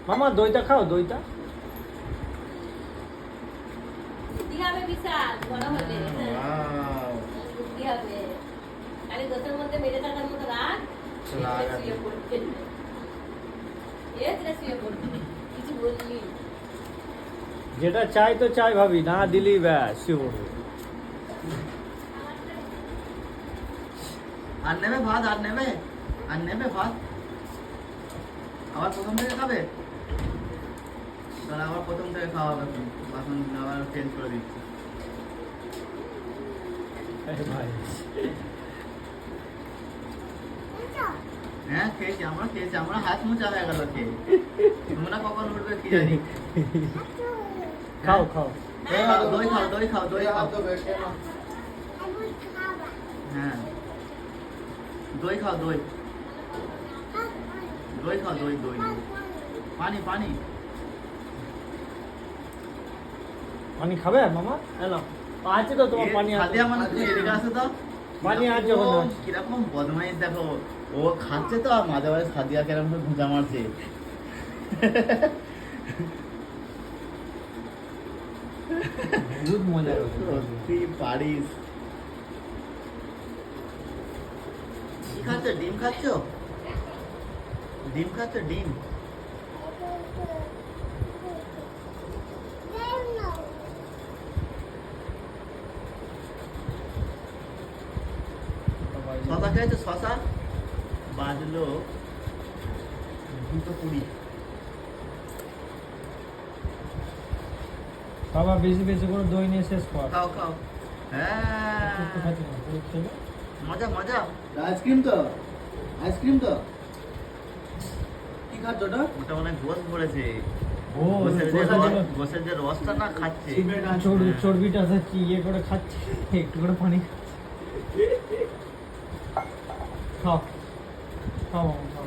মামা দইটা খাও, দইটা। কি হবে বিশাল বড় হলে? কি হবে? আরে দোষের মধ্যে মেরে থাকার মতো রাগ। শুয়ে পড়তে। শুয়ে পড়তে। কিছু বললি? যেটা চাই তো চাই ভাবি, না দিলেই ব্যাস শুয়ে পড়বে। আর নেবে ভাত? আর নেবে? আর নেবে ভাত? আবার প্রথম থেকে খাবে? তাহলে আবার প্রথম থেকে খাওয়া হবে, বাসন আবার চেঞ্জ করে দিচ্ছি। ভাই হ্যাঁ খেয়েছি, আমরা হাত মোচা হয়ে গেল খেয়ে। তোমরা কখন উঠবে কি জানি। খাও খাও। দই খাও, দই খাও, দই খাও। হ্যাঁ দই খাও, দই দই খাও, দই দই দই। পানি পানি পানি খাবে মামা? এলো আছে তো তোমার পানি আছে। সাদিয়া মানে তুমি এদিকে আসো তো। পানি আছে ওখানে আছে। কিরকম বদমাইশ দেখো, ও খাচ্ছে তো আর মাঝে মাঝে সাদিয়া কেরকম ঘুঁচা মারছে। বহুত মজা করে। সত্যি পারিস। কি খাচ্ছ? ডিম খাচ্ছ? ডিম খাচ্ছ? ডিম? শশা খেয়েছো? শশা বাজলো 2:20। বাবা বেশি বেশি করে দই নিয়ে শেষ কর। খাও খাও। হ্যাঁ একটু খাচ্ছি না, দই খেলে। মজা মজা। আইসক্রিম তো, আইসক্রিম তো। কি খাচ্ছ ওটা? ওটা মানে গোস ভরেছে। ও গোসের যে রসটা না খাচ্ছে। চর্বিটা আছে ইয়ে করে খাচ্ছে, একটু করে পানি খাচ্ছে। খাও খাও মামা, খাও।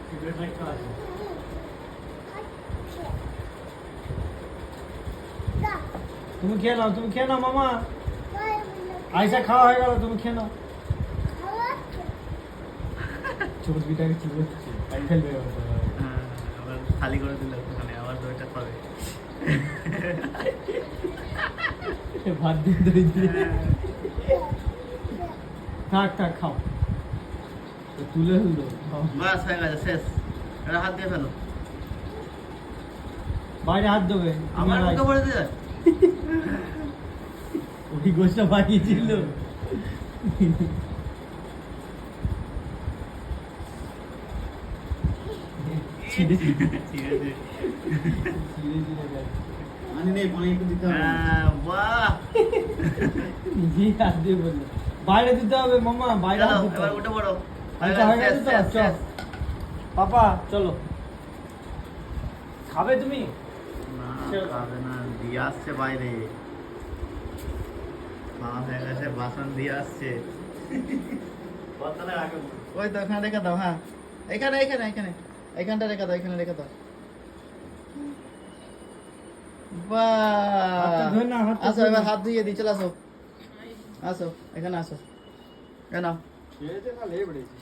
সিগারেট একটা আছে। তুমি খেয়ে নাও, তুমি খেয়ে নাও মামা। আইসা খাওয়া হয়ে গেল, তুমি খেয়ে নাও। চর্বিটাকে কি করছে? খাই ফেলবে হ্যাঁ, আবার খালি করে দিলে ওখানে আবার দইটা খাবে। ভাত দিয়ে দই দিয়ে। থাক থাক খাও, তুলে হলো। বাস হয়ে গেছে, শেষ। এটা হাত দিয়ে ফেলো। বাইরে হাত দেবে। আমার মুখে পড়ে দিয়ে। ওই গোষ্ঠটা বাকিয়েছিল। ছিঁড়ে ছিঁড়ে পানি নেই, পানি একটু দিতে হবে। বাহ, নিজেই হাত দিয়ে বললো বাইরে দিতে হবে মামা, বাইরে হাত দিতে এবার হবে। উঠে পড়ো। আচ্ছা হয়ে গেছে তো, শেষ, চল শেষ। পাপা চলো। খাবে তুমি? না, খাবে না, দিয়ে আসছে বাইরে। খাওয়া হয়ে গেছে, বাসন দিয়ে আসছে। ওই তো ওখানে রেখে দাও। হ্যাঁ এখানে এখানে এখানে এখানটা রেখে দাও, এখানে রেখে দাও। হাতটা বাহ, ধুয়ে নাও, হাতটা আসো ধুয়ে এবার নাও। হাত ধুয়ে দিই, চলে আসো। আসো এখানে আসো, কেন? খেয়েছে না লেব রেছি,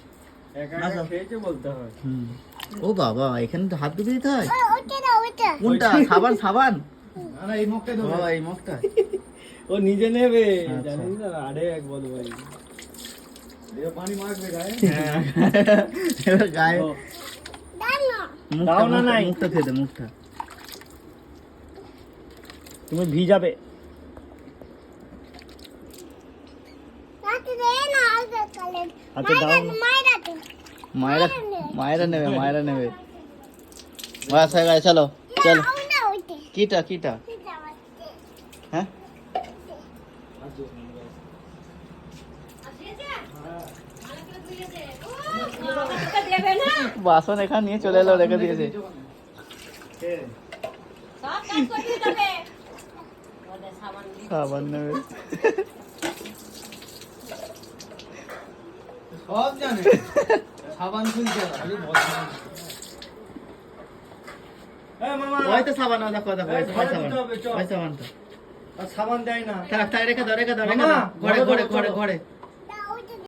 একা আচ্ছা। একা খেয়েছে বলতে হয়। ও বাবা, এখানে তো হাত ধুয়ে দিতে হয়? কোনটা? সাবান সাবান? না এই মুখটা ও ধোবে। এই মুখটা। ও নিজে নেবে, আচ্ছা। জানিস না? আরে এক বল ভাই, দেও পানি মাখবে গায়ে। হ্যাঁ, এবার গায়ে ও, মুখটা, দাও না, মুখটা, নাই। মুখটা খেয়ে দে, মুখটা। তুমি ভিজাবে। আচ্ছা দাও না। মায়েরা মায়েরা নেবে, মায়েরা নেবে। বাস হয়ে গেছে, চলো চলো। কিটা কিটা? হ্যাঁ দেবে না বাসন এখানে নিয়ে চলে এলো, রেখে দিয়েছে। সব কাজ করতে যাবে ওদের সাবান দিয়ে খাবার নেবে। সব জানে, সাবান খুলছে না, খালি বদমাইশ। এই মামা, ওই তো সাবান, ও দেখো দেখো, এই ওই ঘরে সাবান, দিতে হবে, চল। ওই সাবানটা। আর সাবান দেয় না। থাক থাক, রেখে দাও রেখে দাও রেখে মামা, দাও। ঘরে ঘরে ঘরে দেবো, ঘরে চলো। ঘরে